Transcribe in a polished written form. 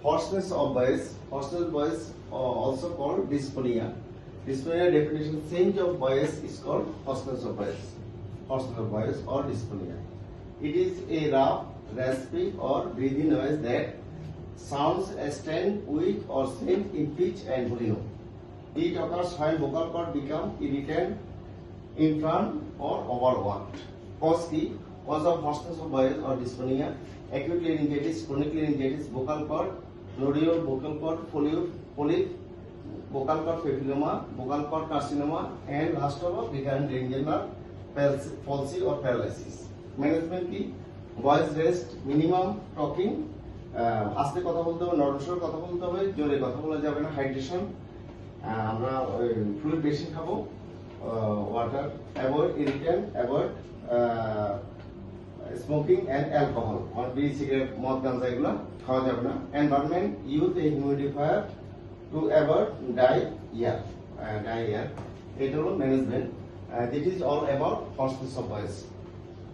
Hoarseness of voice. Hoarseness of voice also called dysphonia. Dysphonia definition: change of voice is called hoarseness of voice. Hoarseness of voice or dysphonia. It is a rough, raspy or breathy noise that sounds strained, weak or same in pitch and volume. It occurs when vocal cord become irritant, inflamed or overworked. Cause key: cause of hoarseness of voice or dysphonia: acute laryngitis, chronic laryngitis, vocal cord, nodule, vocal cord polyp, vocal cord papilloma, vocal cord carcinoma, and last of all recurrent laryngeal nerve palsy or paralysis. Management key: voice rest, minimum talking, আস্তে কথা বলতে হবে, নরমস্বর কথা বলতে হবে, জোরে কথা বলা যাবে না, হাইড্রেশন, আমরা ফ্লুইড বেশি খাবো, water, avoid irritant, avoid smoking and alcohol, বিড়ি, সিগারেট, মদ, গাঁজা এগুলো খাওয়া যাবে না। Environment: use a humidifier to avoid dry air. এটা হলো management. This is all about hoarseness of voice.